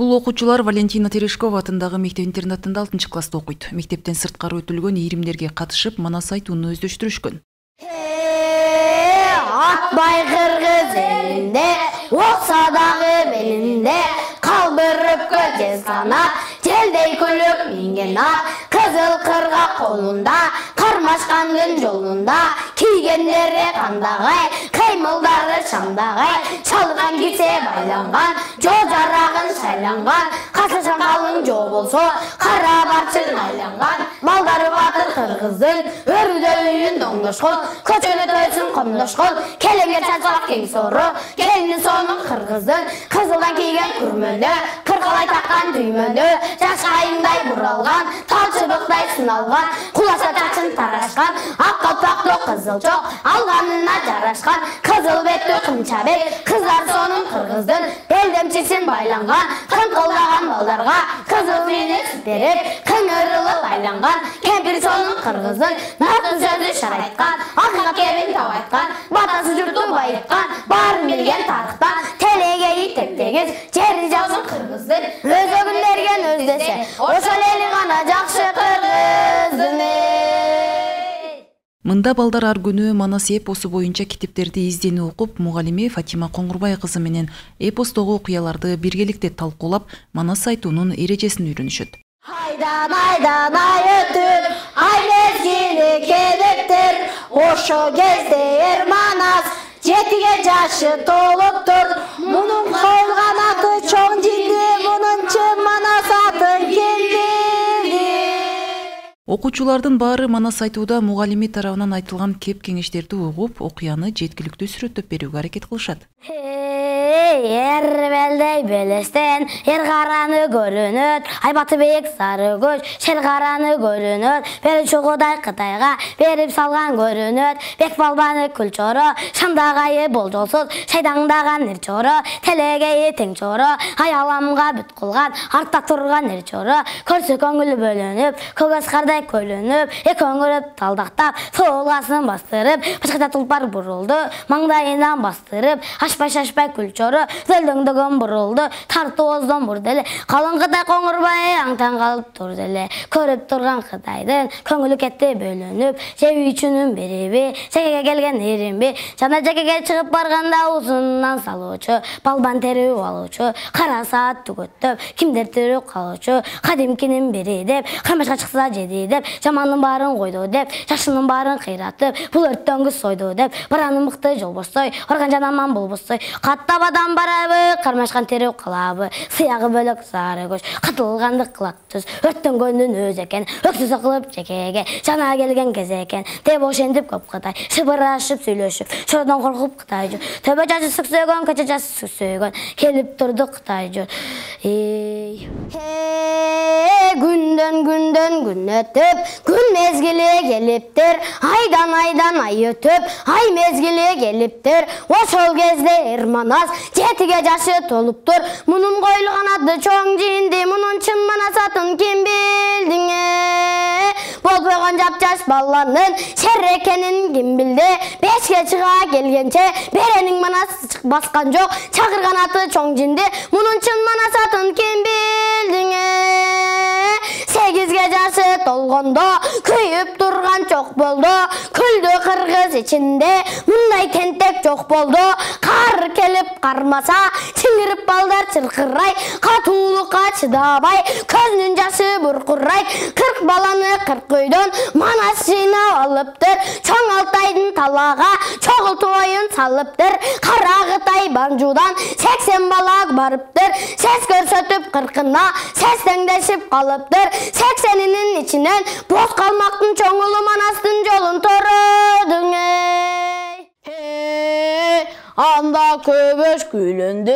Бул окуучулар Валентина Терешкова атындагы мектеп-интернатында 6-класста окуйт. Мектептен сырткары өтүлгөн ийримдерге катышып, манас айтууну өздөштүрүшкөн. Атбай кыргыз элинде, окса дагы белинде, калдырып көтөз канат, желдей күлүп минген ат, кызыл кырга колунда, кармашкандын жолунда, кийгендери кандагай, кыймылдары шамдагай, чалган кисе байланган, жо жарагын шайланган, касышан калың жо болсо, кара барчын айланган, балдары батыр кыргыздын, өрүдө үйүн доңдошкон, көчөнө тойсун комдошкон, келеңге чачак кең сору, келиндин сонун кыргыздын, кызылдан кийген күрмөнө, кыркалай таккан түймөнө, жаш айыңдай буралган, тал чыбыктай сыналган, куласа чачын тарашкан, ак калпактуу кызылчок, алганына жарашкан, кызыл беттүү кымча бет, кыздар сонун кыргыздын, белдемчисин байланган, кыңкылдаган балдарга, кызыл мени берип, кыңырылып айланган, кемпир сонун кыргыздын, нартын сөзү шарайткан, акына кебин табайткан, батасы журту байыткан, барын билген тарыктан, телегеyi теп-тегиз, жери жазын кыргыздын, өзөгүн берген өздесе, ошол эли гана жакшы кыргыздын. Мында балдар ар күнү манас эпосу боюнча китептерди издени окуп, мугалими Фатима Коңгурбай кызы менен эпостогу окуяларды биргеликте талкуулап, манас айтуунун эрежесин үйрөнүшөт. Айдан ай өтүп, ай мезгили келиптир, ошо кезде манас жетиге жашы толуптур, мунун коюлган аты чоң жинди, мунун чын манас атын ким билди. Окуучулардын баары манас айтууда мугалими тарабынан айтылган кеп кеңештерди угуп, окуяны жеткиликтүү сүрөттөп берүүгө аракет кылышат. Белдей белестен, караны көрүнөт, айбаты бек сары көч, караны көрүнөт, бери чогудай Кытайга берип салган көрүнөт, бек балбаны күлчору, шамдагайы болжолсуз, шайдаңдаган нерчору, телегейи тең чору, аяламга бүт кылган, артта турган нерчору, көрсө көңүлү бөлүнүп, көк кардай көлүнүп, көңүрүп талдактап, соолгасын бастырып, башкача тулпар бурулду, маңдайынан бастырып, ашпай күлчору, зөлдөңдөгөн бурулду, тартооздон бурделе, калың Кытай Коңгурбай аңтан калып турделе, көрүп турган Кытайдын көңүлү кетти бөлүнүп, жебүүчүнүн бириби, жекеге келген иримби, жана жекеге чыгып барганда узунунан салуучу, балбан терип алуучу, кара саат түгөттөп, кимдер тирүү калуучу, кадимкинин бири деп, кармашка чыкса жеди деп, жамандын баарын койду деп, жакшынын баарын кыйратып, бул өрттөн күз сойду деп, бараны мыкты жолбостой, орган жанаман болбостой, каттабадан барабы, кармашкан терип калабы, сыягы бөлөк сары көч, катылганды кылат түз, өрттөнгөндүн өзү экен, өксүз кылып жекеге, жана келген кез экен, деп ошентип көп Кытай, шыбырашып сүйлөшүп, чордон коркуп Кытай жо, төбө жашы сүксөгөн, көчө жашы сүксөгөн, келип турду Кытай жо. Күндөн күн өтүп, күн мезгили келиптир, айдан ай өтүп, ай мезгили келиптир, ошол кезде манас жетиге жашы толуптур, мунун коюлган аты чоң жинди, мунун чын манас атын ким билдиң? Болбогон жапжаш баланын шер экенин ким билди? 5ке чыга келгенче беренин манас баскан жок, чакырган аты чоң жинди, мунун чын манас атын ким билдиң? 8ге жашы толгондо күйүп турган чок болду, күлдү кыргыз ичинде, мындай тентек жок болду, кар келип кармаса, чыңырып балдар чыркырай, катуулукка чыдабай, көзүнүн жашы буркурай, 40 баланы 40 үйдөн манас жыйнап алыптыр, чоң Алтайдын талага чогултуп оюн салыптыр, кара Кытай Банжудан 80 бала барыптыр, сес көрсөтүп 40-ына сес теңдешип калыптыр, 80-нин ичинен бош калмактын чоң улу манастын жолун тородуң. Анда көбөш күйлөндү,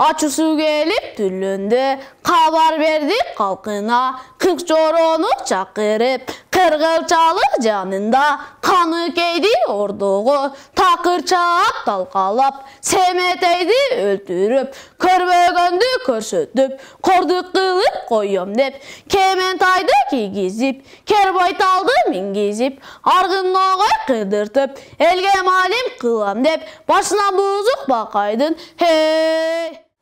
ачуусу келип түлөндү, кабар берди калкына, 40 жорону чакырып, кыргылчалы жанында, каны кейди ордогу, такырчаап талкалап, семетейди өлтүрүп, көрбөгөндү көрсөтүп, кордук кылып коем деп, кементайды кийгизип, кербойталды мингизип, аргыногой кыдыртып, элге малим кылам деп, башына бузук бакайдын,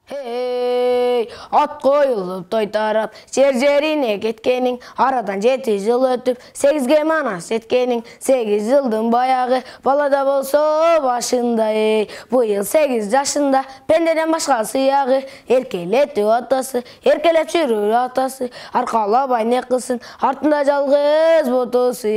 Hey, at koyulup toytarıp, жерine кеткенің, aradan 7 жыл өтіп, 8-ге манас еткенің, 8 жылдың баяғы, балада болса башында, bu yıl 8 yaşında, bendeden başkası yağı, erkeletti atası, erkelep жүрür atası, arkalabay ne kılsın, артында жалғыз botosu,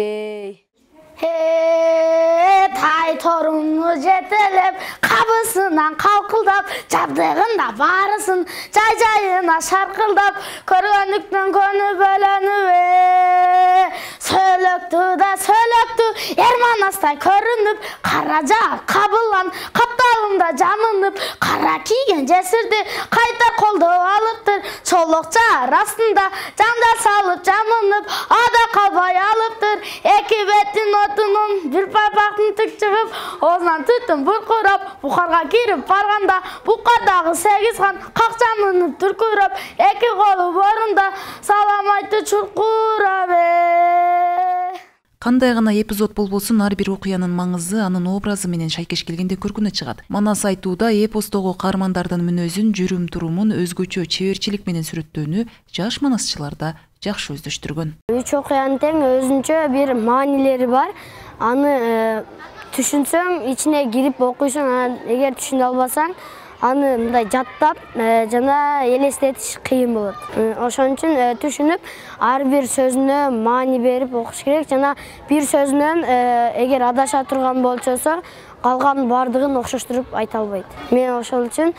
Taytorunu жетелеп, қабысынан қалқылдап, жабдығында барысын, жай-жайына шарқылдап, көргендіктен көні бөлініп, сөйлөктү да сөйлөктү, ерманастай көрініп, қара жақ қабылан, қапталында жамынып, қара киген жесірді, қайта қолды алыптыр, шолоқча арасында, жамда салып жамынып, ада қалбай алыптыр, екі беттің отының, бір пайпақтың түк шығып, озынан түттім бұрқырап, бұқарға киріп барғанда, бұқардағы 8 қан қақжамынып түркіріп, екі қолы борында саламайтты чұрқырап. Кандай гана эпизод болбосун, ар бир окуянын маңызы анын образы менен шайкеш келгенде көркүнө чыгат. Манас айтууда эпостогу каармандардын мүнөзүн, жүрүм-турумун өзгөчө чеберчилик менен сүрөттөөнү жаш манасчыларда жакшы өздөштүргөн. 3 окуянын тең өзүнчө бир маанилери бар. Аны түшүнсөң, ичине кирип окуйсуң, эгер түшүнө албасаң, аны мындай жаттап жана элестетиш кыйын болот. Ошон үчүн түшүнүп, ар бир сөзүнө маани берип окуш керек. Жана бир сөзүнөн эгер адаша турган болчосо, калган бардыгын окшоштуруп айта албайт. Мен ошол үчүн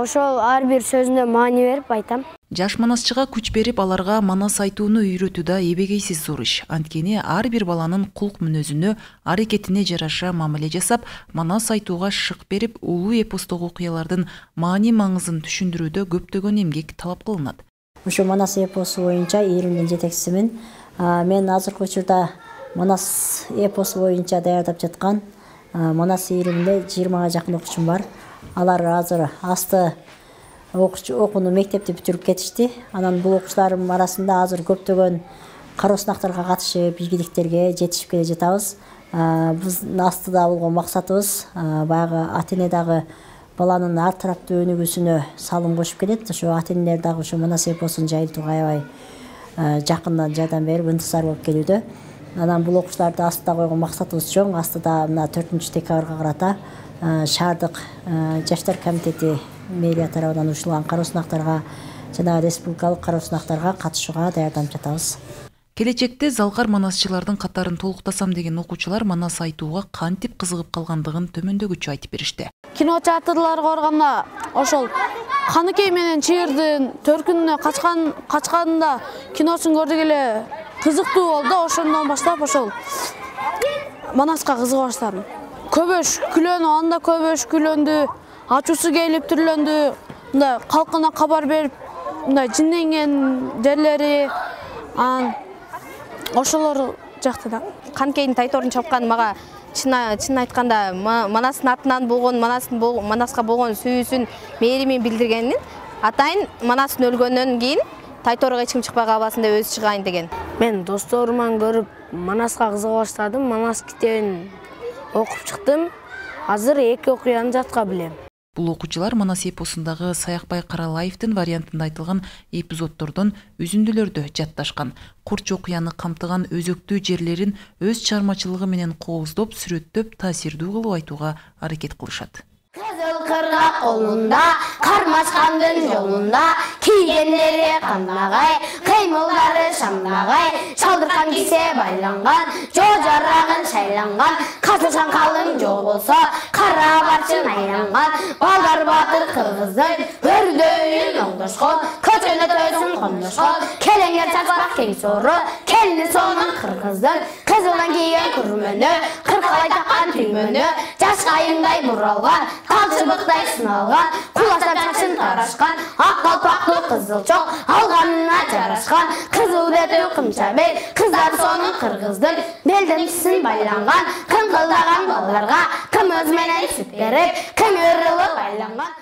ошол ар бир сөзүнө маани берип айтам. Жаш манасчыга күч берип, аларга манас айтууну үйрөтүү да эбегейсиз зор иш. Анткени ар бир баланын кулк мүнөзүнө, аракетине жараша мамиле жасап, манас айтууга шык берип, улуу эпостогу окуялардын маани маңызын түшүндүрүүдө көптөгөн эмгек талап кылынат. Ошо манас эпосу боюнча ийримдин жетекчисимин. Мен азыркы учурда манас эпосу боюнча даярдап жаткан манас ийримде 20-га жакын окуучум бар. Алар азыр асты окууну мектепти бүтүрүп кетишти. Анан бул окуучулардын арасында азыр көптөгөн кароо сынактарга катышып, ийгиликтерге жетишип келе жатабыз. Биздин астыда болгон максатыбыз баягы ата-эне дагы баланын ар тараптуу өнүгүүсүнө салым кошуп келет. Ошо ата-энелер дагы ошо манас эпосун жайылтууга аябай жакындан жардам берип, ынтызар болуп келүүдө. Анан бул окуучуларды астыда койгон максатыбыз чоң. Астыда мына 4-декабрга карата шаардык жаштар комитети мэрия тарабынан учурулган кароо сынактарга жана республикалык кароо сынактарга катышууга даярданып жатабыз. Келечекте залкар манасчылардын катарын толуктасам деген окуучулар манас айтууга кантип кызыгып калгандыгын төмөндөгүчө айтып беришти. Кино театрларга барганда ошол Каныкей менен Чыйырдын төркүнүнө качканда киносун көрдүк эле, кызыктуу болду. Ошондон баштап ошол манаска кызыга баштадым. Көбөш күлөнү, анда көбөш күлөндү, ачуусу келип түрлөндү, мындай калкына кабар берип, мындай жинденген жерлери, ошолор жакты да. Каныкейдин тайторун чапкан мага чын айтканда манастын атынан болгон, манаска болгон сүйүүсүн, мээримин билдиргенин, атайын манасын өлгөндөн кийин тайторго эч ким чыкпай калбасын деп өзү чыгайын деген. Мен досторуман көрүп манаска кызыга баштадым. Манас китебин окуп чыктым. Азыр 2 окуяны жатка билем. Бул окуучулар манас эпосундагы Саякбай Каралаевдин вариантында айтылган эпизоддордон үзүндүлөрдү жатташкан. Курч окуяны камтыган өзөктүү жерлерин өз чармачылыгы менен кооздоп, сүрөттөп, таасирдүү кылып айтууга аракет кылышат. Kızıl kırgak kolunda, karmaşkandın yolunda, kiygенleri kanmagay, kıymılları şamlagay, çaldırkan kise baylangan, jojarrağın şaylangan, kasırsan kalın jo bolsa, kara barçın aylangan, balдар batır kırgızın, ördöğün oңдошкон, köçöne töysün kondoşkon, kelenler çaçbak keng soru, kelini sonun kırgızın, kızıldan kiygen kurmönü, kırkalay takkan tüymönü, jaş kayınday buralgan, Kalçыбıqday sınalgan, kulaşlar çaşın taraşkan, ak kalpaklı kızıl çok, alganına çaraşkan, kızıl beti kımça bel, kızlar sonu kırgızdır, belden tüsün baylangan, kım kıldagan ballarga, kım özmenen süt berip, kım ürülü baylangan.